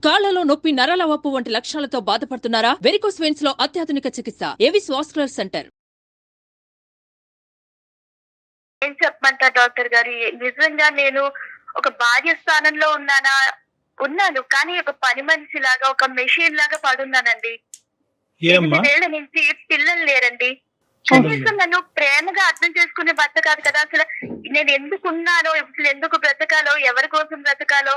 కాళ్లలో నొప్పి, నరాల వాపు వంటి లక్షణాలతో బాధపడుతున్నారా? వెరికోస్ వెయిన్స్ లో అత్యాధునిక చికిత్స ఏవిస్ వాస్కులర్ సెంటర్. ఏం చెప్పమంటారు డాక్టర్ గారు? నిజంగా నేను ఒక భార్య స్థానంలో ఉన్నాను, కానీ ఒక పని మనిషి లాగా, ఒక మెషిన్ లాగా పడున్నానండి. 8 ఏళ్ల నుంచి పిల్లలు లేరండి. కనీసం నన్ను ప్రేమగా అర్థం చేసుకునే భర్త కాదు కదా. అసలు నేను ఎందుకున్నానో, అసలు ఎందుకు బ్రతకాలో, ఎవరి కోసం బ్రతకాలో,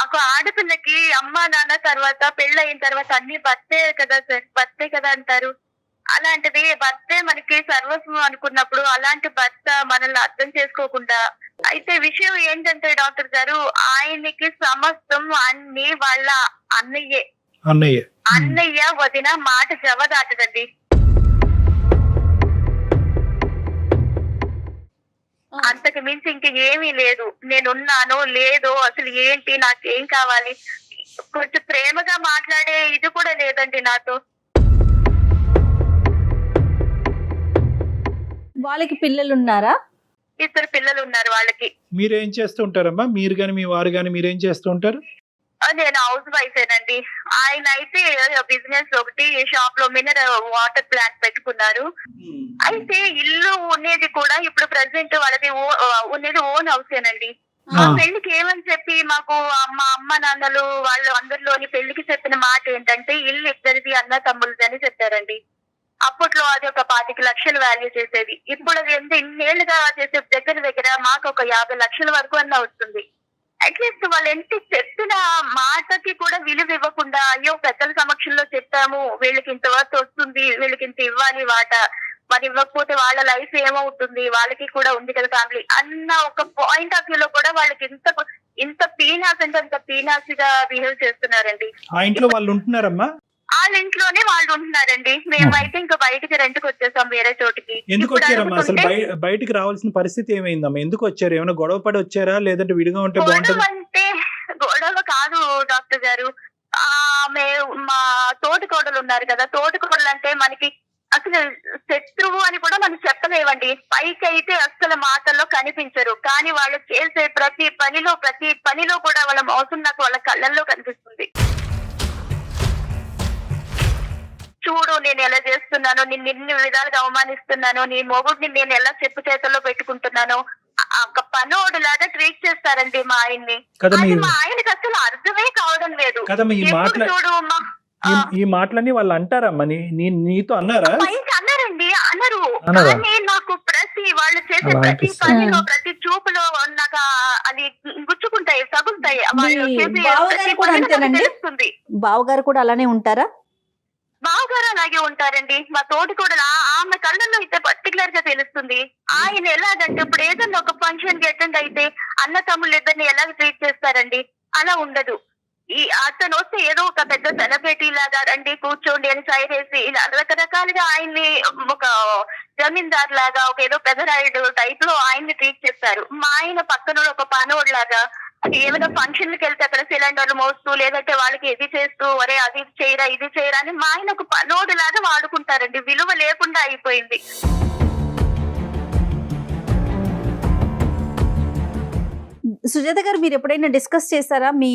ఒక ఆడపిల్లకి అమ్మ నాన్న తర్వాత పెళ్ళయిన తర్వాత అన్ని భర్తే కదా సార్, భర్తే కదా అంటారు. అలాంటిది భర్తే మనకి సర్వస్వం అనుకున్నప్పుడు అలాంటి భర్త మనల్ని అర్థం చేసుకోకుండా, అయితే విషయం ఏంటంటే డాక్టర్ గారు, ఆయనకి సమస్తం అన్ని వాళ్ళ అన్నయ్య వదిన మాట జవదాటదండి. అంతకు మించి ఇంక ఏమీ లేదు. నేనున్నానో లేదో, అసలు ఏంటి, నాకేం కావాలి, కొంచెం ప్రేమగా మాట్లాడే ఇది కూడా లేదండి నాతో. వాళ్ళకి పిల్లలు ఉన్నారా? 2 పిల్లలు ఉన్నారు వాళ్ళకి. మీరేం చేస్తూ ఉంటారమ్మా? మీరు గాని మీ వారు గాని మీరేం చేస్తూ ఉంటారు? నేను హౌస్ వైఫేనండి. ఆయన అయితే బిజినెస్ ఒకటి షాప్ లో మినరల్ వాటర్ ప్లాంట్ పెట్టుకున్నారు. అయితే ఇల్లు ఉండేది కూడా ఇప్పుడు ప్రెసెంట్ వాళ్ళది ఉండేది ఓన్ హౌసేనండి. ఆ పెళ్లికి ఏమని చెప్పి మాకు మా అమ్మ నాన్నలు వాళ్ళు అందరిలోని పెళ్లికి చెప్పిన మాట ఏంటంటే, ఇల్లు ఇద్దరిది అన్న తమ్ముళ్ళది అని చెప్పారండి. అప్పట్లో అది ఒక 25 లక్షలు వాల్యూ చేసేది. ఇప్పుడు అది ఇన్నేళ్లుగా చేసే దగ్గర మాకు ఒక 50 లక్షల వరకు అన్న వస్తుంది. అట్లీస్ట్ వాళ్ళు ఎంత చెప్పిన మాటకి కూడా విలువ ఇవ్వకుండా, అయ్యో పెద్దల సమక్షంలో చెప్పాము, వీళ్ళకి ఇంత వర్త్ వస్తుంది, వీళ్ళకి ఇంత ఇవ్వాలి వాట, మరి ఇవ్వకపోతే వాళ్ళ లైఫ్ ఏమవుతుంది, వాళ్ళకి కూడా ఉంది కదా ఫ్యామిలీ అన్న ఒక పాయింట్ ఆఫ్ వ్యూ లో కూడా వాళ్ళకి ఇంత పీనాస్ అంటే అంత పీనాసిగా బిహేవ్ చేస్తున్నారండి. ఆ ఇంట్లో వాళ్ళు ఉంటున్నారమ్మా? వాళ్ళ ఇంట్లోనే వాళ్ళు ఉంటున్నారండి. మేమైతే ఇంకా బయటికి రెంట్కి వచ్చేసాం వేరే చోటికి. ఎందుకు వచ్చారమ్మా? అసలు బయటికి రావాల్సిన పరిస్థితి ఏమైందమ్మా? ఎందుకు వచ్చారు? ఏమైనా గొడవ పడి వచ్చారా, లేదంటే విడిగా ఉంటే బాగుంటుంది? అంటే గొడవ కాదు డాక్టర్ గారు. మా తోటికోడలు ఉన్నారు కదా, తోటికోడలు అంటే మనకి అసలు శత్రువు అని కూడా మనం చెప్పలేవండి. పైకి అయితే అసలు మాటల్లో కనిపించరు, కానీ వాళ్ళు చేసే ప్రతి పనిలో కూడా వాళ్ళ మోసం నాకు వాళ్ళ కళ్ళల్లో కనిపిస్తుంది. చూడు నేను ఎలా చేస్తున్నాను, నిన్ను ఇన్ని విధాలుగా అవమానిస్తున్నాను, నీ మొగుడిని నేను ఎలా చెప్పు చేతుల్లో పెట్టుకుంటున్నాను, ఒక పనోడు లాగా ట్రీట్ చేస్తారండి మా ఆయన్ని. మా ఆయనకి అసలు అర్థమే కావడం లేదు. చూడు ఈ మాటలన్నీ వాళ్ళు అంటారమ్మా? నీతో అన్నారా? అన్నారండి, అన్నారు. కానీ నాకు వాళ్ళు చేసే ప్రతి పనిలో, ప్రతి చూపులో నాకు అది గుచ్చుకుంటాయి, తగులుతాయి. బావగారు కూడా అలానే ఉంటారా? బావగారు అలాగే ఉంటారండి. మా తోటి కూడా ఆమె కళ్ళల్లో అయితే పర్టికులర్ గా తెలుస్తుంది. ఆయన ఎలాగంటే ఇప్పుడు ఏదన్నా ఒక ఫంక్షన్ కి అటెండ్ అయితే అన్న తమ్ముళ్ళు ఇద్దరిని ఎలాగ ట్రీట్ చేస్తారండి, అలా ఉండదు. అతను వస్తే ఏదో ఒక పెద్ద సెలబ్రిటీ లాగా రండి కూర్చోండి అని సైడ్ వేసి ఇలా రకరకాలుగా ఆయన్ని ఒక జమీందార్ లాగా, ఒక ఏదో పెదరాయుడు టైప్ లో ఆయన్ని ట్రీట్ చేస్తారు. మా ఆయన పక్కన ఒక పనోడు లాగా, ఏమైనా ఫంక్షన్కి వెళ్తే అక్కడ సిలిండర్లు మోస్తూ, లేదంటే వాళ్ళకి ఇది చేస్తూ, ఒరే అది చేయరా ఇది చేయరా అని మా ఆయన ఒక పనోడు లాగా వాడుకుంటారండి. విలువ లేకుండా అయిపోయింది. సుజాత గారు, మీరు ఎప్పుడైనా డిస్కస్ చేశారా? మీ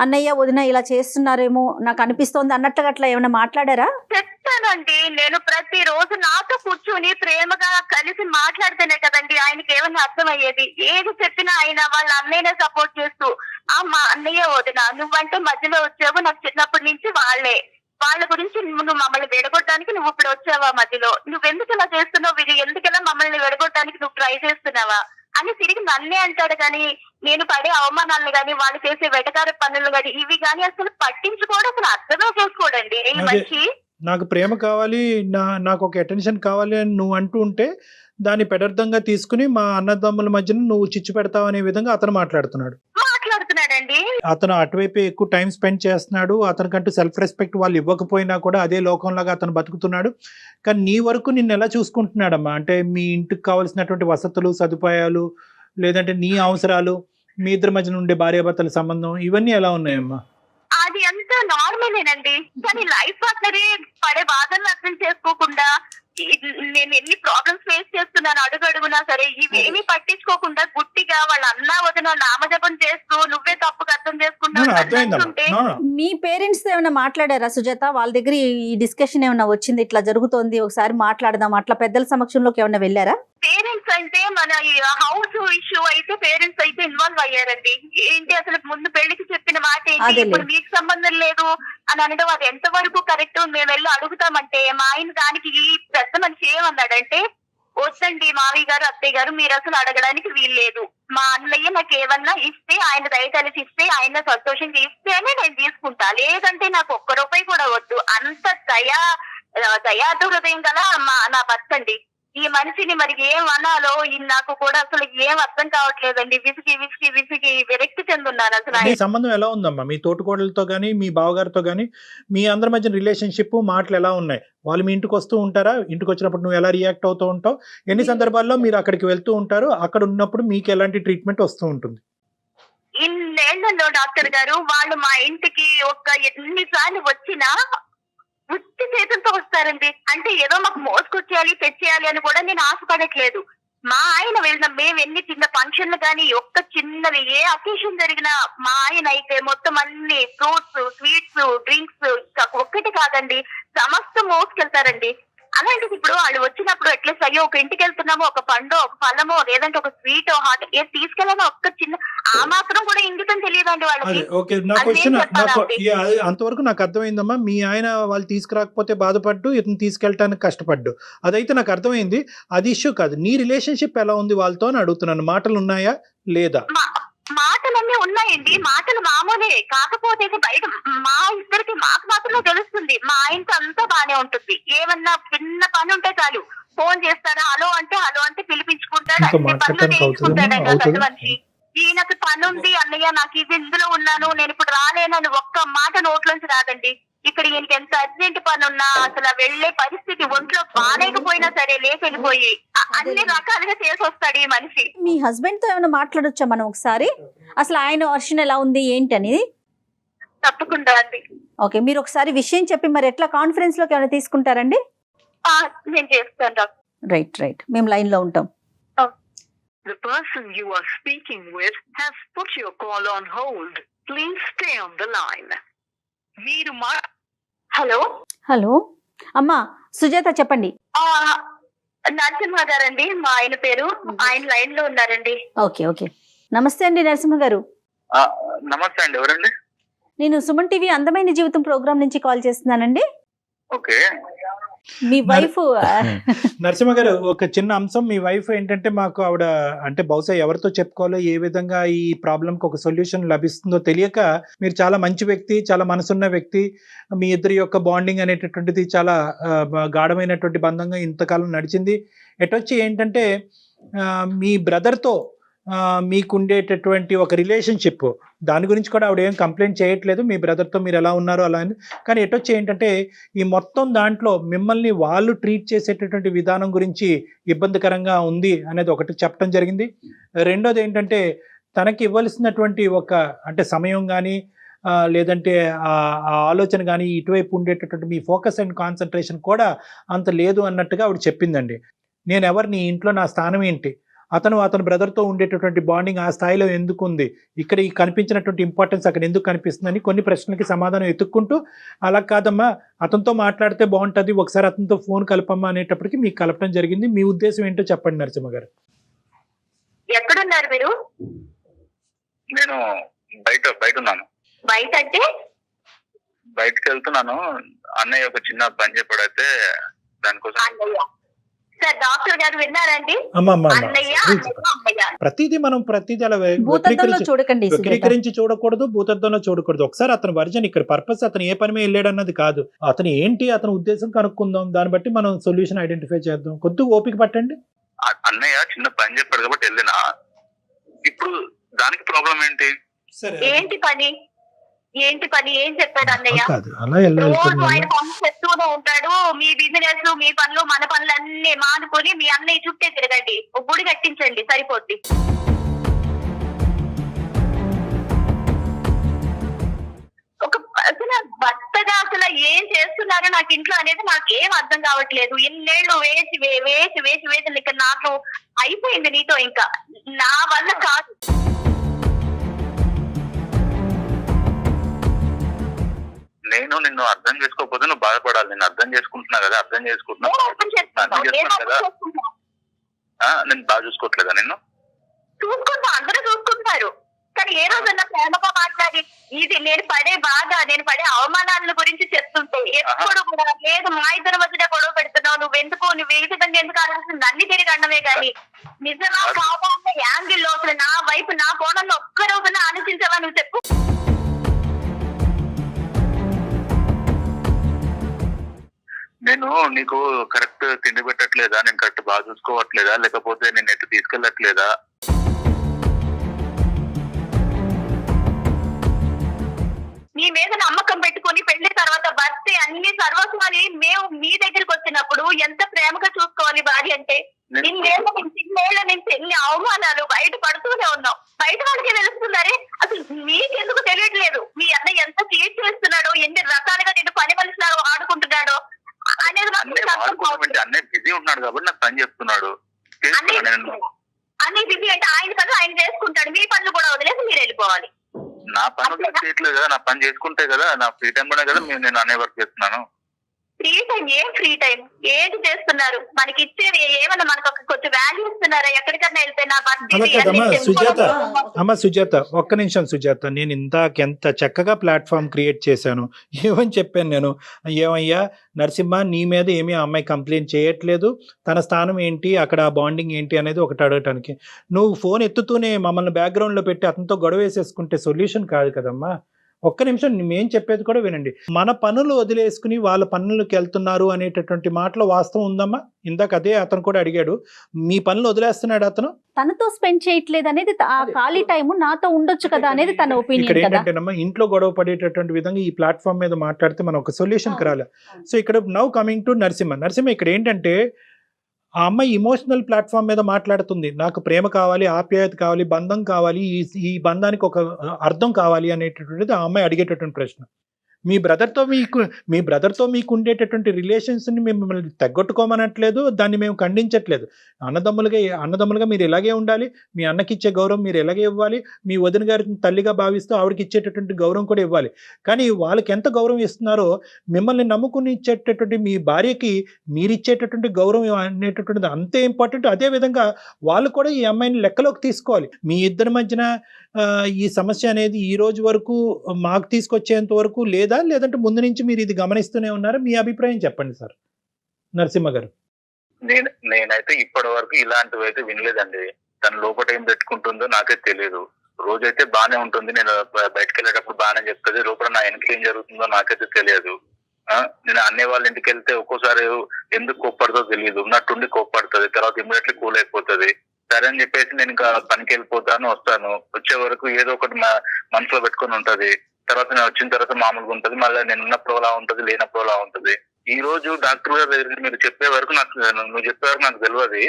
అన్నయ్య వదిన ఇలా చేస్తున్నారేమో నాకు అనిపిస్తోంది అన్నట్టుగా అట్లా ఏమైనా మాట్లాడారా? చెప్తానండి. నేను ప్రతిరోజు నాతో కూర్చుని ప్రేమగా కలిసి మాట్లాడితేనే కదండి ఆయనకి ఏమైనా అర్థమయ్యేది. ఏది చెప్పినా ఆయన వాళ్ళ అన్నయ్యనే సపోర్ట్ చేస్తూ, మా అన్నయ్య వదిన నువ్వంటే మధ్యలో వచ్చావు, నాకు చిన్నప్పటి నుంచి వాళ్ళ గురించి నువ్వు మమ్మల్ని విడగొట్టడానికి నువ్వు ఇప్పుడు వచ్చావా మధ్యలో, నువ్వెందుకు ఇలా చేస్తున్నావు, ఇది ఎందుకలా మమ్మల్ని విడగొట్టడానికి నువ్వు ట్రై చేస్తున్నావా అని తిరిగి నన్నే అంటాడు. కానీ నేను పడే అవమానాలను గాని, వాళ్ళు చేసే వెటకార పనులు గాని, ఇవి గాని అసలు పట్టించుకోవడం, అసలు అర్థమే చేసుకోడండి ఈ మనిషి. నాకు ప్రేమ కావాలి, నాకు ఒక అటెన్షన్ కావాలి అని నువ్వు అంటూ ఉంటే దాన్ని పెడర్థంగా తీసుకుని మా అన్నదమ్ముల మధ్యన నువ్వు చిచ్చు పెడతావు అనే విధంగా అతను మాట్లాడుతున్నాడండి. అతను అటువైపు ఎక్కువ టైం స్పెండ్ చేస్తున్నాడు. అతనికంటూ సెల్ఫ్ రెస్పెక్ట్ వాళ్ళు ఇవ్వకపోయినా కూడా అదే లోకంలాగా అతను బతుకుతున్నాడు. కానీ నీ వరకు నిన్ను ఎలా చూసుకుంటున్నాడమ్మా? అంటే మీ ఇంటికి కావాల్సినటువంటి వసతులు, సదుపాయాలు, లేదంటే నీ అవసరాలు, మీ ఇద్దరి మధ్యన ఉండే భార్యాభర్తల సంబంధం, ఇవన్నీ ఎలా ఉన్నాయమ్మా? అది అంతా నార్మలేనండి. కానీ లైఫ్ పార్ట్నరే పడే బాధలు అర్థం చేసుకోకుండా నేను ఎన్ని ప్రాబ్లమ్స్ ఫేస్ చేస్తున్నాను అడుగునా సరే, ఇవేమీ పట్టించుకోకుండా గుట్టిగా వాళ్ళ అన్న వదిన నామజపం చేస్తూ నువ్వే తప్పుగా అర్థం చేసుకుంటావు. మీ పేరెంట్స్ తో ఏమైనా మాట్లాడారా సుజాత? వాళ్ళ దగ్గర ఈ డిస్కషన్ ఏమైనా వచ్చింది, ఇట్లా జరుగుతోంది ఒకసారి మాట్లాడదాం అట్లా పెద్దల సమక్షంలోకి ఏమైనా వెళ్ళారా? పేరెంట్స్ అంటే మన హౌస్ ఇష్యూ అయితే పేరెంట్స్ అయితే ఇన్వాల్వ్ అయ్యారండి. ఏంటి అసలు ముందు పెళ్లికి చెప్పిన మాట ఏంటి, ఇప్పుడు మీకు సంబంధం లేదు అని అనడం అది ఎంత వరకు కరెక్ట్? మేము వెళ్ళి అడుగుతామంటే మా ఆయన దానికి పెద్ద మనిషి ఏమన్నాడంటే, వద్దండి మావయ్య గారు అత్తయ్య గారు మీరు అసలు అడగడానికి వీల్లేదు, మా అన్నయ్య నాకు ఏమన్నా ఇస్తే ఆయన దయతలిసి ఇస్తే ఆయన సంతోషంగా ఇస్తేనే నేను తీసుకుంటా, లేదంటే నాకు ఒక్క రూపాయి కూడా వద్దు. అంత దయాదు హృదయం గల నా భర్త అండి. ఈ మనిషిని మరి ఏం అనాలో నాకు కూడా అసలు ఏం అర్థం కావట్లేదండి. విసిగి విరక్తి చెందున్నాను అసలు. మీ సంబంధం ఎలా ఉందమ్మా మీ తోటికోడలతో గానీ మీ బావగారితో గానీ? మీ అందరి మధ్య రిలేషన్షిప్ మాటలు ఎలా ఉన్నాయి? వాళ్ళు మీ ఇంటికి వస్తూ ఉంటారా? ఇంటికి వచ్చినప్పుడు నువ్వు ఎలా రియాక్ట్ అవుతూ ఉంటావు? ఎన్ని సందర్భాల్లో మీరు అక్కడికి వెళ్తూ ఉంటారు? అక్కడ ఉన్నప్పుడు మీకు ఎలాంటి ట్రీట్మెంట్ వస్తూ ఉంటుంది? ఇన్నేళ్లలో డాక్టర్ గారు వాళ్ళు మా ఇంటికి ఎన్నిసార్లు వచ్చినా ఉత్తి చేతులతో వస్తారండి. అంటే ఏదో మాకు మోసుకొచ్చేయాలి తెచ్చేయాలి అని కూడా నేను ఆశపడట్లేదు. మా ఆయన వెళ్ళిన మేము ఎన్ని చిన్న ఫంక్షన్లు కానీ ఒక్క చిన్నవి ఏ అకేషన్ జరిగినా మా ఆయన అయితే మొత్తం అన్ని ఫ్రూట్స్ స్వీట్స్ డ్రింక్స్ ఒక్కటి కాదండి సమస్తం మోసుకెళ్తారండి. అలాంటిది ఇప్పుడు వాళ్ళు వచ్చినప్పుడు అట్లీస్ట్ అయ్యో ఒక ఇంటికి వెళ్తున్నామో ఒక పండు ఒక ఫలమో లేదంటే ఒక స్వీట్ హాట్ ఏం తీసుకెళ్ళామో ఒక్క చిన్న ఆ మాత్రం కూడా ఇంగితం తెలియదండి వాళ్ళకి. అంతవరకు నాకు అర్థమైందమ్మా. మీ ఆయన వాళ్ళు తీసుకురాకపోతే బాధపడ్డు, ఇతను తీసుకెళ్ళటానికి కష్టపడ్డు, అదైతే నాకు అర్థమైంది. అది ఇష్యూ కాదు. నీ రిలేషన్షిప్ ఎలా ఉంది వాళ్ళతో అని అడుగుతున్నాను. మాటలు ఉన్నాయా లేదా? మాటలన్నీ ఉన్నాయండి, మాటలు మామూలే. కాకపోతే బయట మా ఇద్దరికి మాకు మాత్రమే తెలుస్తుంది. మా ఆయనతో అంతా బానే ఉంటుంది. ఏమన్నా చిన్న పని ఉంటే చాలు ఫోన్ చేస్తారా, హలో అంటే పిలిపించుకుంటాడు, అన్ని పనులు చేయించుకుంటాడండి ఆ పెద్ద మనిషి. ఈయనకు పని ఉంది అన్నయ్య నాకు ఇది ఇందులో ఉన్నాను నేను ఇప్పుడు రాలేనని ఒక్క మాట నోట్లోంచి రాదండి. ఇక్కడ ఈయనకి ఎంత అర్జెంట్ పని ఉన్నా అసలు వెళ్లే పరిస్థితి ఒంట్లో బాగాలేకపోయినా సరే లేకెళ్ళిపోయి అన్ని రకాలుగా చేసి వస్తాడు ఈ మనిషి. మీ హస్బెండ్ తో ఏమైనా మాట్లాడొచ్చా మనం ఒకసారి? అసలు ఆయన వర్షన్ ఎలా ఉంది ఏంటి అనేది తప్పకుండా అండి. ఓకే, మీరు ఒకసారి విషయం చెప్పి మరి ఎట్లా కాన్ఫరెన్స్ లోకి ఏమైనా తీసుకుంటారండి? నేను చేస్తాను. రైట్ మేము లైన్ లో ఉంటాం. The person you are speaking with has put your call on hold. Please stay on the line. మీరు హలో అమ్మా సుజాత చెప్పండి. నరసింహ గారండి మా ఆయన పేరు. ఆయన లైన్ లో ఉన్నారండి. ఓకే నమస్తే అండి నరసింహ గారు. నమస్తే అండి. ఎవరండి? నేను సుమన్ టీవీ అందమైన జీవితం ప్రోగ్రామ్ నుంచి కాల్ చేస్తున్నానండి. ఓకే. మీ వైఫ్ నరసింహ గారు ఒక చిన్న అంశం. మీ వైఫ్ ఏంటంటే మాకు ఆవిడ అంటే బహుశా ఎవరితో చెప్పుకోవాలో ఏ విధంగా ఈ ప్రాబ్లంకి ఒక సొల్యూషన్ లభిస్తుందో తెలియక, మీరు చాలా మంచి వ్యక్తి, చాలా మనసున్న వ్యక్తి, మీ ఇద్దరి యొక్క బాండింగ్ అనేటటువంటిది చాలా గాఢమైనటువంటి బంధంగా ఇంతకాలం నడిచింది. ఎటొచ్చి ఏంటంటే మీ బ్రదర్తో మీకుండేటటువంటి ఒక రిలేషన్షిప్, దాని గురించి కూడా ఆవిడ ఏం కంప్లైంట్ చేయట్లేదు. మీ బ్రదర్తో మీరు ఎలా ఉన్నారో అలా అని. కానీ ఎటొచ్చి ఏంటంటే ఈ మొత్తం దాంట్లో మిమ్మల్ని వాళ్ళు ట్రీట్ చేసేటటువంటి విధానం గురించి ఇబ్బందికరంగా ఉంది అనేది ఒకటి చెప్పడం జరిగింది. రెండోది ఏంటంటే తనకి ఇవ్వాల్సినటువంటి ఒక అంటే సమయం కానీ లేదంటే ఆ ఆలోచన కానీ ఇటువైపు ఉండేటటువంటి మీ ఫోకస్ అండ్ కాన్సన్ట్రేషన్ కూడా అంత లేదు అన్నట్టుగా ఆవిడ చెప్పిందండి. నేను ఎవరిని ఇంట్లో నా స్థానం ఏంటి, అతను బ్రదర్తో ఉండేటటువంటి బాండింగ్ ఆ స్థాయిలో ఎందుకు ఉంది, ఇక్కడ ఈ కనిపించినటువంటి ఇంపార్టెన్స్ అక్కడ ఎందుకు కనిపిస్తుందని కొన్ని ప్రశ్నలకి సమాధానం ఎత్తుక్కుంటూ, అలా కాదమ్మా అతనితో మాట్లాడితే బాగుంటుంది, ఒకసారి అతనితో ఫోన్ కలపమ్మా అనేటప్పటికి మీకు కలపడం జరిగింది. మీ ఉద్దేశం ఏంటో చెప్పండి నరసింహ గారు. ఎక్కడున్నారు మీరు? నేను బయట ఉన్నాను. బయట అంటే బయటకు వెళ్తున్నాను. అన్నయ్య ఒక చిన్న పని చెప్పాడైతే దానికోసం. సార్ డాక్టర్ గారు విన్నారండి? ప్రతిదీ అలా చూడకండి, వక్రీకరించి చూడకూడదు, భూతద్దంలో చూడకూడదు. ఒకసారి అతని వర్జన్ ఇక్కడ పర్పస్ అతను ఏ పని మీద వెళ్ళాడు అన్నది కాదు, అతను ఏంటి అతని ఉద్దేశం కనుక్కుందాం, దాన్ని బట్టి మనం సొల్యూషన్ ఐడెంటిఫై చేద్దాం. కొద్దిగా ఓపిక పట్టండి. అన్నయ్య చిన్న పని చెప్పాడు కాబట్టి వెళ్ళినా, ఇప్పుడు దానికి ప్రాబ్లం ఏంటి? ఏంటి పని ఏం చెప్పాడు అన్నయ్య? ఆయన పనులు చేస్తూనే ఉంటాడు. మీ బిజినెస్ మీ పనులు మన పనులు అన్ని మానుకొని మీ అన్నయ్య చుట్టే తిరగండి, ఒక గుడి కట్టించండి సరిపోద్ది. ఒక భర్త ఇంతగా అసలు ఏం చేస్తున్నారో నాకు ఇంట్లో అనేది నాకు ఏం అర్థం కావట్లేదు. ఇన్నేళ్లు వేసి వేసి వేసి వేసి ఇక నాకు అయిపోయింది నీతో, ఇంకా నా వల్ల కాదు. నేను నిన్ను అర్థం చేసుకోకపోతే నువ్వు బాధపడాలి. నేను అర్థం చేసుకుంటున్నా కదా, అర్థం చేసుకుంటున్నా నేను అర్థం చేసుకుంటాను, అర్థం నేను చేసుకున్నాను అర్థం కదా. చేసుకుంటాను. నేను బాగా చూసుకోవట్లేదా నిన్ను? చూసుకుంటా, అందరూ చూసుకుంటారు. కానీ ఏ రోజన్నా ప్రేమగా మాట్లాడి ఇది నేను పడే బాధ, నేను పడే అవమానాల గురించి చెప్తుంటే ఎప్పుడు కూడా లేదు మా ఇద్దరి మధ్య గొడవ పెడుతున్నావు, నువ్వు ఈ విధంగా ఎందుకు ఆలోచిస్తుంది అన్ని తిరిగి అన్నమే. కానీ నిజమా కాదా అన్న యాంగిల్లో అసలు నా వైపు నా కోణంలో ఒక్క రోజున ఆలోచించావా నువ్వు చెప్పు. నేను నీకు కరెక్ట్ తిండి పెట్టట్లేదా, నేను కరెక్ట్ బాగా చూసుకోవట్లేదా, లేకపోతే నేను ఎటు తీసుకెళ్ళట్లేదా? నీ మీద నమ్మకం పెట్టుకుని పెళ్లి తర్వాత భర్త అన్ని సర్వస్వాన్ని మేము మీ దగ్గరికి వచ్చినప్పుడు ఎంత ప్రేమగా చూసుకోవాలి భార్య అంటే. ఇన్నేళ్ల నుంచి ఎన్ని అవమానాలు బయట పడుతూనే ఉన్నాం. బయట వాళ్ళకి తెలుస్తున్నారే, అసలు మీకెందుకు తెలియట్లేదు మీ అన్న ఎంత చీట్ చేస్తున్నాడో, ఎన్ని రకాలుగా నేను పని మనిషిలాగా ఆడుకుంటున్నాడో అనేది అన్నీ బిజీ ఉన్నాడు కాబట్టి నాకు పని చెప్తున్నాడు. అన్ని బిజీ అంటే ఆయన పనులు ఆయన చేసుకుంటాడు, మీ పనులు కూడా వదిలేసి మీరు వెళ్ళిపోవాలి. నా పని చేయట్లేదు కదా, నా పని చేసుకుంటే కదా, నా ఫ్రీ టైం కూడా కదా నేను అనే వర్క్ చేస్తున్నాను. ఫ్రీ టైం ఏం ఫ్రీ టైం ఏంటి చేస్తున్నారు? మనకి ఇచ్చేది ఏమన్నా మనకు కొంచెం వాల్యూ ఇస్తున్నారా? ఎక్కడికన్నా వెళ్తే నా అలా కదమ్మా సుజాత, అమ్మ సుజాత ఒక్క నిమిషం సుజాత, నేను ఇందాక ఎంత చక్కగా ప్లాట్ఫామ్ క్రియేట్ చేశాను. ఏమని చెప్పాను నేను, ఏమయ్యా నరసింహ నీ మీద ఏమీ ఆ అమ్మాయి కంప్లైంట్ చేయట్లేదు, తన స్థానం ఏంటి అక్కడ బాండింగ్ ఏంటి అనేది ఒకటి అడగటానికి. నువ్వు ఫోన్ ఎత్తుతూనే మమ్మల్ని బ్యాక్గ్రౌండ్లో పెట్టి అతనితో గొడవ వేసేసుకుంటే సొల్యూషన్ కాదు కదమ్మా. ఒక్క నిమిషం మేము చెప్పేది కూడా వినండి. మన పనులు వదిలేసుకుని వాళ్ళ పనులకు వెళ్తున్నారు అనేటటువంటి మాటలో వాస్తవం ఉందమ్మా. ఇందాక అదే అతను కూడా అడిగాడు, మీ పనులు వదిలేస్తున్నాడు అతను, తనతో స్పెండ్ చేయట్లేదు అనేది ఆ ఖాళీ టైం నాతో ఉండొచ్చు కదా అనేది తన ఇక్కడ ఒపీనియన్ కదా. ఏంటంటేనమ్మా ఇంట్లో గొడవ పడేటటువంటి విధంగా ఈ ప్లాట్ఫామ్ మీద మాట్లాడితే మనం ఒక సొల్యూషన్కి రాలే. సో ఇక్కడ నౌ కమింగ్ టు నరసింహ ఇక్కడ ఏంటంటే ఆ అమ్మాయి ఇమోషనల్ ప్లాట్ఫామ్ మీద మాట్లాడుతుంది. నాకు ప్రేమ కావాలి, ఆప్యాయత కావాలి, బంధం కావాలి, ఈ బంధానికి ఒక అర్థం కావాలి అనేటటువంటిది ఆ అమ్మాయి అడిగేటటువంటి ప్రశ్న. మీ బ్రదర్తో మీకు ఉండేటటువంటి రిలేషన్స్ని మిమ్మల్ని తగ్గొట్టుకోమనట్లేదు, దాన్ని మేము ఖండించట్లేదు. అన్నదమ్ములుగా మీరు ఇలాగే ఉండాలి, మీ అన్నకి ఇచ్చే గౌరవం మీరు ఎలాగే ఇవ్వాలి, మీ వదిన గారిని తల్లిగా భావిస్తూ ఆవిడకి ఇచ్చేటటువంటి గౌరవం కూడా ఇవ్వాలి. కానీ వాళ్ళకి ఎంత గౌరవం ఇస్తున్నారో మిమ్మల్ని నమ్ముకుని ఇచ్చేటటువంటి మీ భార్యకి మీరు ఇచ్చేటటువంటి గౌరవం అనేటటువంటిది అంతే ఇంపార్టెంట్. అదేవిధంగా వాళ్ళు కూడా ఈ అమ్మాయిని లెక్కలోకి తీసుకోవాలి. మీ ఇద్దరి మధ్యన ఈ సమస్య అనేది ఈ రోజు వరకు మాకు తీసుకొచ్చేంత వరకు లేదా, లేదంటే ముందు నుంచి మీరు ఇది గమనిస్తూనే ఉన్నారా? మీ అభిప్రాయం చెప్పండి సార్ నరసింహ గారు. నేనైతే ఇప్పటి వరకు ఇలాంటివి అయితే వినలేదండి. తన లోపల ఏం పెట్టుకుంటుందో నాకే తెలియదు. రోజైతే బాగానే ఉంటుంది, నేను బయటకు వెళ్ళేటప్పుడు బాగానే చెప్తుంది, లోపల నా వెనక ఏం జరుగుతుందో నాకైతే తెలియదు. నేను అన్నే వాళ్ళ ఇంటికి వెళ్తే ఒక్కోసారి ఎందుకు కోప్పడుతో తెలియదు, ఉన్నట్టుండి కోప్పడుతుంది, తర్వాత ఇమ్మీడియట్లీ కూల్ అయిపోతుంది. సరే అని చెప్పేసి నేను ఇంకా పనికి వెళ్ళిపోతాను, వస్తాను, వచ్చే వరకు ఏదో ఒకటి మనసులో పెట్టుకొని ఉంటది. తర్వాత నేను వచ్చిన తర్వాత మామూలుగా ఉంటది, మళ్ళీ నేను ఉన్నప్పుడు అలా ఉంటది, లేనప్పుడు అలా ఉంటది. ఈ రోజు డాక్టర్ గారి దగ్గరికి మీరు చెప్పే వరకు నువ్వు చెప్పే వరకు నాకు తెలియదు.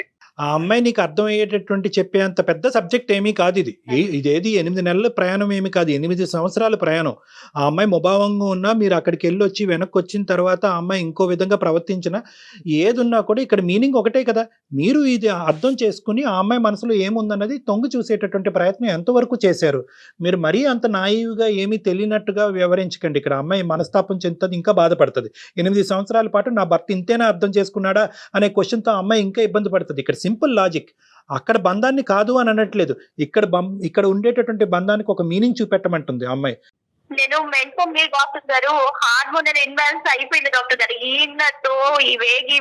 ఆ అమ్మాయి నీకు అర్థమయ్యేటటువంటి చెప్పేంత పెద్ద సబ్జెక్ట్ ఏమీ కాదు ఇది. ఇదేది 8 నెలల ప్రయాణం ఏమి కాదు, 8 సంవత్సరాల ప్రయాణం. ఆ అమ్మాయి ముభావంగా ఉన్నా మీరు అక్కడికి వెళ్ళి వచ్చి వెనక్కి వచ్చిన తర్వాత ఆ అమ్మాయి ఇంకో విధంగా ప్రవర్తించినా ఏది ఉన్నా కూడా ఇక్కడ మీనింగ్ ఒకటే కదా. మీరు ఇది అర్థం చేసుకుని ఆ అమ్మాయి మనసులో ఏముందన్నది తొంగి చూసేటటువంటి ప్రయత్నం ఎంతవరకు చేశారు? మీరు మరీ అంత నాయివ్గా ఏమీ తెలియనట్టుగా వివరించకండి. ఇక్కడ అమ్మాయి మనస్తాపం చెందుతుంది, ఇంకా బాధపడుతుంది. 8 సంవత్సరాల పాటు నా భర్త ఇంతేనా అర్థం చేసుకున్నాడా అనే క్వశ్చన్తో అమ్మాయి ఇంకా ఇబ్బంది పడుతుంది. ఇక్కడ సింపుల్ లాజిక్, అక్కడ బంధాన్ని కాదు అని అనట్లేదు, ఇక్కడ ఉండేటటువంటి బంధానికి ఒక మీనింగ్ చూపెట్టమంటుంది అమ్మాయి. నేను మెంటల్లీ డాక్టర్ గారు హార్మోనల్ ఇన్బ్యాలెన్స్ అయిపోయింది డాక్టర్ గారు. ఈయనతో ఈ వేగి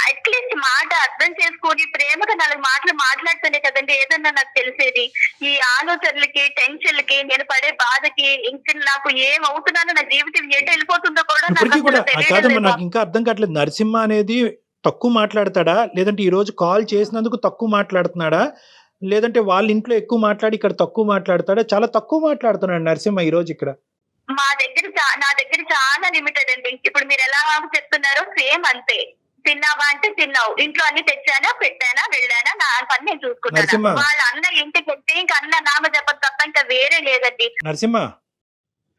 అట్లీస్ట్ మాట అర్థం చేసుకొని ప్రేమగా 4 మాటలు మాట్లాడుతూనే కదండి ఏదన్నా నాకు తెలిసేది. ఈ ఆలోచనలకి టెన్షన్లకి నేను పడే బాధకి ఇంకా నాకు ఏమవుతున్నానో నా జీవితం ఎటు వెళ్ళిపోతుందో కూడా నాకు ఇంకా అర్థం కావట్లేదు. నరసింహ అనేది తక్కువ మాట్లాడతాడా, లేదంటే ఈ రోజు కాల్ చేసినందుకు తక్కువ మాట్లాడుతున్నాడా, లేదంటే వాళ్ళ ఇంట్లో ఎక్కువ మాట్లాడి ఇక్కడ తక్కువ మాట్లాడతాడా? చాలా తక్కువ మాట్లాడుతున్నాడు నరసింహ ఈ రోజు ఇక్కడ. నా దగ్గర చాలా లిమిటెడ్ అండి. ఇప్పుడు మీరు ఎలా చెప్తున్నారో సేమ్ అంతే. తిన్నావా అంటే తిన్నావు, ఇంట్లో అన్ని తెచ్చానా, పెట్టానా, వెళ్ళానా, నా పని నేను చూసుకున్నాను. వాళ్ళ అన్న ఇంటికి వెళ్తే ఇంకా అన్న నామ జపం తప్ప ఇంకా వేరే లేదండి. నరసింహ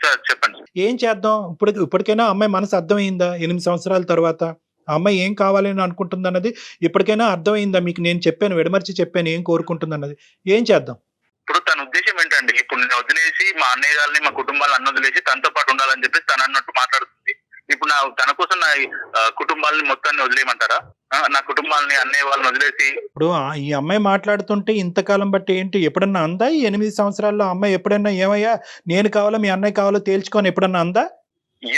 సార్ చెప్పండి. ఏం చేద్దాం? ఇప్పటికైనా అమ్మాయి మనసు అర్థమైందా? 8 సంవత్సరాల తర్వాత ఆ అమ్మాయి ఏం కావాలని అనుకుంటుంది అన్నది ఇప్పటికైనా అర్థమైందా మీకు? నేను చెప్పాను, విడమర్చి చెప్పాను ఏం కోరుకుంటుంది అన్నది. ఏం చేద్దాం? ఇప్పుడు తన ఉద్దేశం ఏంటండి? ఇప్పుడు నేను వదిలేసి మా అన్నయ్య గారిని మా కుటుంబాలను అన్న వదిలేసి తనతో పాటు ఉండాలని చెప్పేసి తను అన్నట్టు మాట్లాడుతుంది. ఇప్పుడు తన కోసం నా కుటుంబాలని మొత్తాన్ని వదిలేయమంటారా? నా కుటుంబాలని అన్నయ్య వాళ్ళని వదిలేసి ఇప్పుడు ఈ అమ్మాయి మాట్లాడుతుంటే ఇంతకాలం బట్టి ఏంటి ఎప్పుడన్నా అందా? ఈ 8 సంవత్సరాల్లో అమ్మాయి ఎప్పుడన్నా ఏమయ్యా నేను కావాలో మీ అన్నయ్య కావాలో తేల్చుకొని ఎప్పుడన్నా అందా?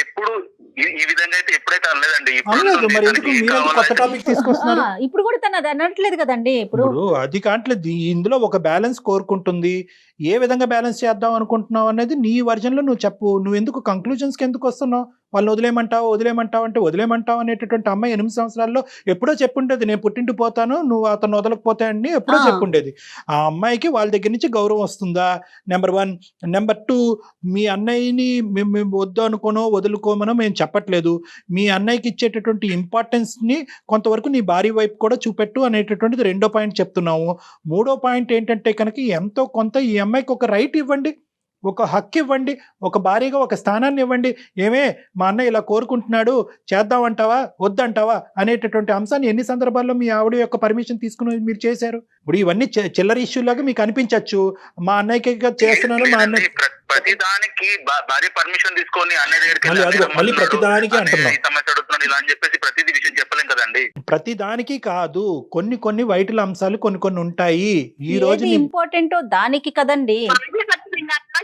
ఎప్పుడు ఈ విధంగా అయితే ఎప్పుడైతే అనలేదండి. అనలేదు. మరి ఎందుకు మీరు కొత్త టాపిక్ తీసుకొస్తున్నారు? ఇప్పుడు కూడా తను అది అనట్లేదు కదండి. ఇప్పుడు అది కావట్లేదు. ఇందులో ఒక బ్యాలెన్స్ కోరుకుంటుంది. ఏ విధంగా బ్యాలెన్స్ చేద్దాం అనుకుంటున్నావు అనేది నీ వర్జన్ లో నువ్వు చెప్పు. నువ్వు ఎందుకు కంక్లూజన్స్ కి ఎందుకు వస్తున్నావు? వాళ్ళని వదిలేయమంటావు అంటే వదిలేయమంటావు అనేటటువంటి అమ్మాయి 8 సంవత్సరాల్లో ఎప్పుడో చెప్పుండేది నేను పుట్టింటి పోతాను నువ్వు అతను వదలకపోతే అని ఎప్పుడో చెప్పుండేది. ఆ అమ్మాయికి వాళ్ళ దగ్గర నుంచి గౌరవం వస్తుందా? నెంబర్ 1. నెంబర్ 2, మీ అన్నయ్యని మేము వద్దు అనుకోనో వదులుకోమనో మేము చెప్పట్లేదు. మీ అన్నయ్యకి ఇచ్చేటటువంటి ఇంపార్టెన్స్ ని కొంతవరకు నీ భార్య వైపు కూడా చూపెట్టు అనేటటువంటిది 2వ పాయింట్ చెప్తున్నాము. 3వ పాయింట్ ఏంటంటే కనుక ఎంతో కొంత ఈ అమ్మాయికి ఒక రైట్ ఇవ్వండి, ఒక హక్కు ఇవ్వండి, ఒక భార్యగా ఒక స్థానాన్ని ఇవ్వండి. ఏమే మా అన్నయ్య ఇలా కోరుకుంటున్నాడు చేద్దామంటావా వద్దంటావా అనేటటువంటి అంశాన్ని ఎన్ని సందర్భాల్లో మీ ఆవిడ యొక్క పర్మిషన్ తీసుకుని మీరు చేశారు? ఇప్పుడు ఇవన్నీ చిల్లర ఇష్యూలాగా మీకు అనిపించవచ్చు. మా అన్నయ్యకి చేస్తున్నాను మా అన్నయ్య ప్రతి దానికి భార్య పర్మిషన్ తీసుకొని అన్నయ్య దగ్గరికి మళ్ళీ ప్రతి దానికి అంటున్నాం సమస్య అడుగుతున్నాడు ఇలా అని చెప్పేసి ప్రతిదీ విషయం చెప్పలేం కదండి. ప్రతి దానికి కాదు, కొన్ని వైటల్ అంశాలు కొన్ని ఉంటాయి. ఈ రోజు ఇంపార్టెంట్ దానికి కదండి.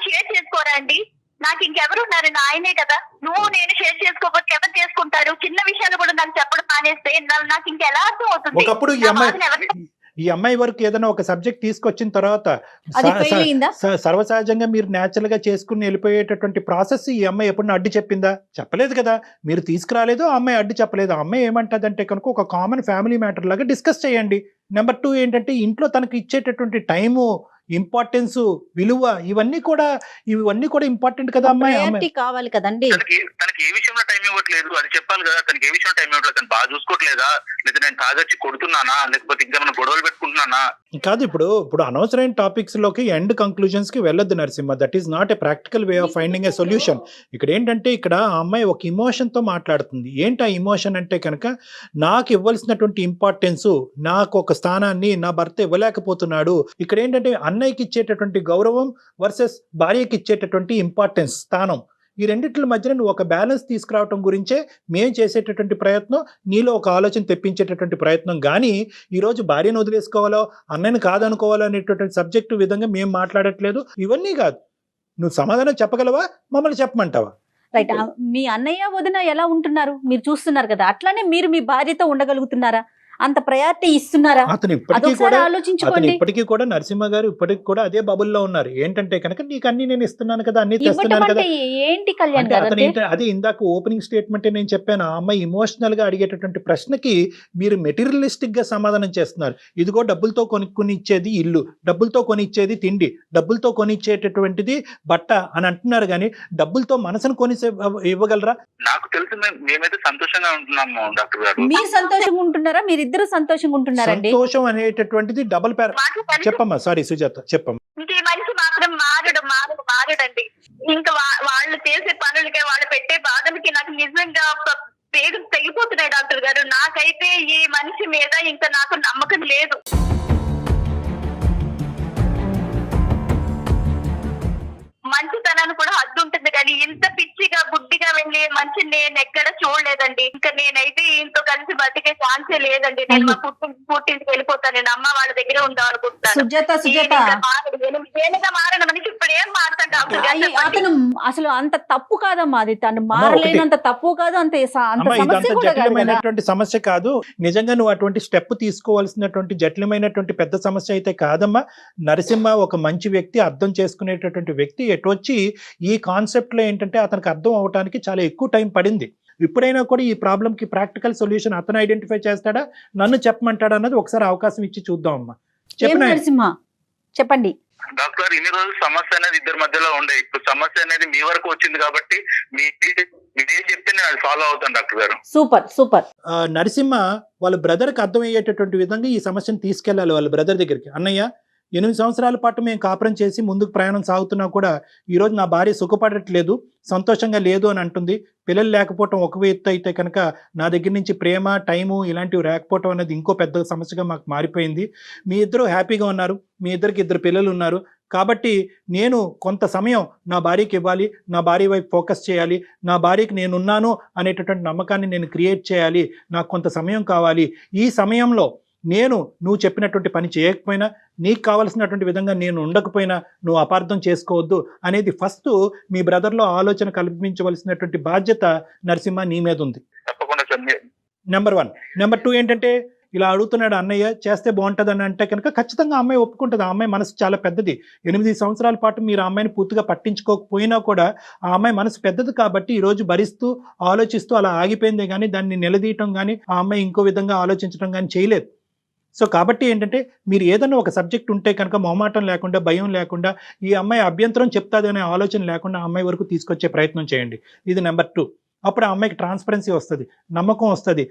షేర్ చేసుకోరా అండి? నాకు ఇంకెవరున్నారు? ఆయనే కదా. నువ్వు నేను షేర్ చేసుకోకపోతే ఎవరు చేసుకుంటారు? చిన్న విషయాలు కూడా నాకు చెప్పడం మానేస్తే నాకు ఇంకెలా అర్థం అవుతుంది? ఒకప్పుడు ఈ అమ్మాయి వరకు ఏదైనా ఒక సబ్జెక్ట్ తీసుకొచ్చిన తర్వాత సర్వసహజంగా మీరు న్యాచురల్ గా చేసుకుని వెళ్ళిపోయేటటువంటి ప్రాసెస్ ఈ అమ్మాయి ఎప్పుడు అడ్డు చెప్పిందా? చెప్పలేదు కదా. మీరు తీసుకురాలేదు, ఆ అమ్మాయి అడ్డు చెప్పలేదు. ఆ అమ్మాయి ఏమంటదంటే కనుక ఒక కామన్ ఫ్యామిలీ మ్యాటర్ లాగా డిస్కస్ చేయండి. నెంబర్ 2 ఏంటంటే ఇంట్లో తనకు ఇచ్చేటటువంటి టైము, ఇంపార్టెన్స్, విలువ ఇవన్నీ కూడా ఇంపార్టెంట్ కదా. అమ్మాయి కావాలి కదండి. తనకి ఏ విషయంలో టైం ఇవ్వట్లేదు అది చెప్పాలి కదా. తనకి ఏ విషయంలో టైం ఇవ్వట్లేదు, తను బాగా చూసుకోవట్లేదా? లేదా నేను తాగొచ్చి కొడుతున్నానా? లేకపోతే ఇంకేమైనా గొడవలు పెట్టుకుంటున్నానా? కాదు. ఇప్పుడు అనవసరమైన టాపిక్స్ లోకి ఎండ్ కంక్లూజన్స్ కి వెళ్ళొద్దు Narasimha. That is not a practical way of finding a solution. ఇక్కడ ఏంటంటే ఇక్కడ ఆ అమ్మాయి ఒక ఇమోషన్ తో మాట్లాడుతుంది. ఏంటి ఆ ఇమోషన్ అంటే కనుక నాకు ఇవ్వాల్సినటువంటి ఇంపార్టెన్స్, నాకు ఒక స్థానాన్ని నా భర్త ఇవ్వలేకపోతున్నాడు. ఇక్కడ ఏంటంటే అన్నయ్యకి ఇచ్చేటటువంటి గౌరవం వర్సెస్ భార్యకి ఇచ్చేటటువంటి ఇంపార్టెన్స్, స్థానం, ఈ రెండిట్ల మధ్యన నువ్వు ఒక బ్యాలెన్స్ తీసుకురావటం గురించే మేము చేసేటటువంటి ప్రయత్నం, నీలో ఒక ఆలోచన తెప్పించేటటువంటి ప్రయత్నం. కానీ ఈరోజు భార్యను వదిలేసుకోవాలో అన్నయ్యను కాదనుకోవాలో అనేటటువంటి సబ్జెక్టు విధంగా మేము మాట్లాడట్లేదు. ఇవన్నీ కాదు. నువ్వు సమాధానం చెప్పగలవా? మమ్మల్ని చెప్పమంటావా? రైట్. మీ అన్నయ్య వదిన ఎలా ఉంటున్నారు మీరు చూస్తున్నారు కదా. అట్లానే మీరు మీ భార్యతో ఉండగలుగుతున్నారా? అంత ప్రయారిటీ ఇస్తున్నారా? అతను ఇప్పటికీ కూడా నరసింహ గారు ఇప్పటికి కూడా అదే బబుల్లో ఉన్నారు. ఏంటంటే కనుక నీకు అన్ని నేను ఇస్తున్నాను కదా, అన్ని తెస్తున్నాను కదా. ఏంటి కళ్యాణ్ గారు? అదే ఇందాక ఓపెనింగ్ స్టేట్మెంట్ నేను చెప్పాను. ఆ అమ్మాయి ఇమోషనల్ గా అడిగేటటువంటి ప్రశ్నకి మీరు మెటీరియలిస్టిక్ గా సమాధానం చేస్తున్నారు. ఇదిగో డబ్బులతో కొనుక్కొని ఇచ్చేది ఇల్లు, డబ్బులతో కొనిచ్చేది తిండి, డబ్బులతో కొనిచ్చేటటువంటిది బట్ట అని అంటున్నారు. కానీ డబ్బులతో మనసును కొని ఇవ్వగలరా? నాకు తెలిసి మేమైతే సంతోషంగా ఉంటున్నాము డాక్టర్ గారు. మీరు సంతోషంగా ఉంటున్నారా? మీరిద్దరు సంతోషంగా ఉంటున్నారండి? సంతోషం అనేటటువంటిది డబుల్ పేర్. చెప్పమ్మా. సారీ సుజాత చెప్పమ్మా. ఇంక ఈ మనిషి మాత్రం మారడండి. ఇంకా వాళ్ళు చేసే పనులకి, వాళ్ళు పెట్టే బాధలకి నాకు నిజంగా పేరు తెగిపోతున్నాయి డాక్టర్ గారు. నాకైతే ఈ మనిషి మీద ఇంకా నాకు నమ్మకం లేదు. మంచితనాన్ని కూడా హద్దు ఉంటుంది కానీ ఇంత పిచ్చిగా గుడ్డిగా వెళ్ళి మంచి నేను ఎక్కడ చూడలేదండి. ఇంకా నేనైతే ఇంతో కలిసి బతికే ఛాన్సే లేదండి. నేను మా పుట్టింటికి వెళ్ళిపోతాను. నేను అమ్మ వాళ్ళ దగ్గరే ఉందాం అనుకుంటున్నాను. మారిన మనిషి ఇప్పుడు ఏం మారుతాడు? అతను అసలు అంత తప్పు కాదమ్మా. అది తను మారలేనంత తప్పు కాదు, అంత జటిలమైనటువంటి సమస్య కాదు. నిజంగా నువ్వు అటువంటి స్టెప్ తీసుకోవాల్సినటువంటి జటిలమైనటువంటి పెద్ద సమస్య అయితే కాదమ్మా. నరసింహ ఒక మంచి వ్యక్తి, అర్థం చేసుకునేటటువంటి వ్యక్తి. ఎటొచ్చి ఈ కాన్సెప్ట్ లో ఏంటంటే అతనికి అర్థం అవడానికి చాలా ఎక్కువ టైం పడింది. ఇప్పుడైనా కూడా ఈ ప్రాబ్లం కి ప్రాక్టికల్ సొల్యూషన్ అతను ఐడెంటిఫై చేస్తాడా, నన్ను చెప్పమంటాడా అన్నది ఒకసారి అవకాశం ఇచ్చి చూద్దాం అమ్మా. నరసింహ చెప్పండి. డాక్టర్ ఇన్ని రోజులు సమస్య అనేది ఇద్దరి మధ్యలో ఉండే, ఇప్పుడు సమస్య అనేది మీ వరకు వచ్చింది కాబట్టి మీరేం చెప్తే నేను అది ఫాలో అవుతాను డాక్టర్ గారు. సూపర్. నరసింహ వాళ్ళ బ్రదర్ కి అర్థమయ్యేటటువంటి విధంగా ఈ సమస్యను తీసుకెళ్లాలి వాళ్ళ బ్రదర్ దగ్గరికి. అన్నయ్య 8 సంవత్సరాల పాటు మేము కాపురం చేసి ముందుకు ప్రయాణం సాగుతున్నా కూడా ఈరోజు నా భార్య సుఖపడట్లేదు, సంతోషంగా లేదు అని అంటుంది. పిల్లలు లేకపోవటం ఒక ఎత్తు అయితే కనుక నా దగ్గర నుంచి ప్రేమ, టైము ఇలాంటివి లేకపోవటం అనేది ఇంకో పెద్ద సమస్యగా మాకు మారిపోయింది. మీ ఇద్దరు హ్యాపీగా ఉన్నారు, మీ ఇద్దరికి 2 పిల్లలు ఉన్నారు. కాబట్టి నేను కొంత సమయం నా భార్యకి ఇవ్వాలి, నా భార్య వైపు ఫోకస్ చేయాలి, నా భార్యకి నేనున్నాను అనేటటువంటి నమ్మకాన్ని నేను క్రియేట్ చేయాలి, నాకు కొంత సమయం కావాలి. ఈ సమయంలో నువ్వు చెప్పినటువంటి పని చేయకపోయినా, నీకు కావాల్సినటువంటి విధంగా నేను ఉండకపోయినా నువ్వు అపార్థం చేసుకోవద్దు అనేది ఫస్ట్ మీ బ్రదర్లో ఆలోచన కల్పించవలసినటువంటి బాధ్యత నరసింహ నీ మీద ఉంది. తప్పకుండా సార్. నెంబర్ 1. నెంబర్ 2 ఏంటంటే, ఇలా అడుగుతున్నాడు అన్నయ్య చేస్తే బాగుంటుంది అని అంటే కనుక ఖచ్చితంగా అమ్మాయి ఒప్పుకుంటుంది. ఆ అమ్మాయి మనసు చాలా పెద్దది. 8 సంవత్సరాల పాటు మీరు ఆ అమ్మాయిని పూర్తిగా పట్టించుకోకపోయినా కూడా ఆ అమ్మాయి మనసు పెద్దది కాబట్టి ఈరోజు భరిస్తూ ఆలోచిస్తూ అలా ఆగిపోయిందే కానీ దాన్ని నిలదీయటం కానీ ఆ అమ్మాయి ఇంకో విధంగా ఆలోచించడం కానీ చేయలేదు. సో కాబట్టి ఏంటంటే, మీరు ఏదైనా ఒక సబ్జెక్ట్ ఉంటే కనుక మొహమాటం లేకుండా, భయం లేకుండా, ఈ అమ్మాయి అభ్యంతరం చెప్తాది అనే ఆలోచన లేకుండా ఆ అమ్మాయి వరకు తీసుకొచ్చే ప్రయత్నం చేయండి. ఇది నెంబర్ 2. అప్పుడు ఆ అమ్మాయికి ట్రాన్స్పరెన్సీ వస్తుంది, నమ్మకం వస్తుంది.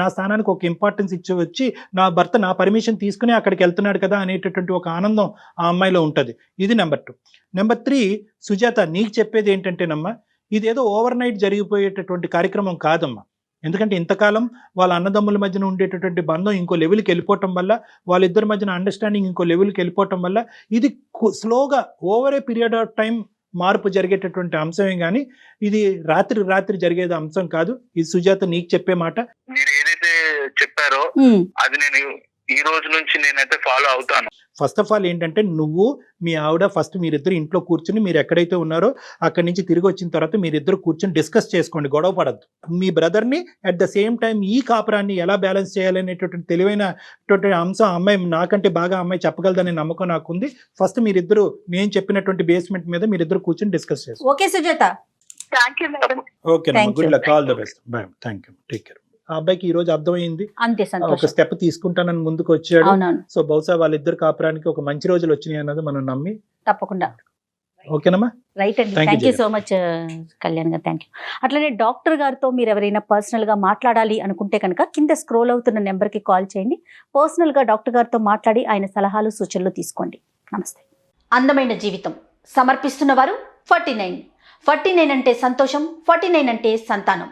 నా స్థానానికి ఒక ఇంపార్టెన్స్ ఇచ్చి వచ్చి నా భర్త నా పర్మిషన్ తీసుకుని అక్కడికి వెళ్తున్నాడు కదా అనేటటువంటి ఒక ఆనందం ఆ అమ్మాయిలో ఉంటుంది. ఇది నెంబర్ 2. నెంబర్ 3, సుజాత నీకు చెప్పేది ఏంటంటేనమ్మా, ఇదేదో ఓవర్ నైట్ జరిగిపోయేటటువంటి కార్యక్రమం కాదమ్మా. ఎందుకంటే ఇంతకాలం వాళ్ళ అన్నదమ్ముల మధ్యన ఉండేటటువంటి బంధం ఇంకో లెవెల్కి వెళ్ళిపోవటం వల్ల, వాళ్ళిద్దరి మధ్యన అండర్స్టాండింగ్ ఇంకో లెవెల్కి వెళ్ళిపోవటం వల్ల ఇది స్లోగా over a period of time మార్పు జరిగేటటువంటి అంశమే కానీ ఇది రాత్రి జరిగేది అంశం కాదు. ఇది సుజాత నీకు చెప్పే మాట. మీరు ఏదైతే చెప్పారో అది నేను ఈ రోజు నుంచి నేనైతే ఫాలో అవుతాను. ఫస్ట్ ఆఫ్ ఆల్ ఏంటంటే, నువ్వు మీ ఆవిడ ఫస్ట్ మీరిద్దరు ఇంట్లో కూర్చుని మీరు ఎక్కడైతే ఉన్నారో అక్కడి నుంచి తిరిగి వచ్చిన తర్వాత మీరిద్దరు కూర్చొని డిస్కస్ చేసుకోండి, గొడవ పడద్దు. మీ బ్రదర్ని అట్ ద సేమ్ టైం ఈ కాపురాన్ని ఎలా బ్యాలెన్స్ చేయాలనేటటువంటి తెలివైనటువంటి అంశం అమ్మాయి నాకంటే బాగా అమ్మాయి చెప్పగలదనే నమ్మకం నాకు ఉంది. ఫస్ట్ మీరిద్దరు నేను చెప్పినటువంటి బేస్మెంట్ మీద మీరిద్దరు కూర్చొని డిస్కస్ చేసుకోండి. Okay Sujata, thank you madam. Okay, good luck, all the best, bye, thank you, take care. ఆ అబ్బాయికి ఈ రోజు అర్థమైంది, అంతే ఒక సంతోషం. స్టెప్ తీసుకుంటానని ముందుకు వచ్చాడు. అవునవును, సో బహుశా వాళ్ళిద్దరు కాపురానికి ఒక మంచి రోజులు వచ్చినాయి అన్నది మనం నమ్మి. తప్పకుండా. ఓకేనమ్మా, రైట్ అండి. Thank you, thank you so much Kalyan గారు, థ్యాంక్ యూ. అట్లనే డాక్టర్ గారితో మీరు ఎవరైనా పర్సనల్గా మాట్లాడాలి అనుకుంటే కనుక కింద స్క్రోల్ అవుతున్న నెంబర్కి కాల్ చేయండి. పర్సనల్గా డాక్టర్ గారితో మాట్లాడి ఆయన సలహాలు సూచనలు తీసుకోండి. నమస్తే. అందమైన జీవితం సమర్పిస్తున్న వారు 49. 49 అంటే సంతోషం, 49 అంటే సంతానం.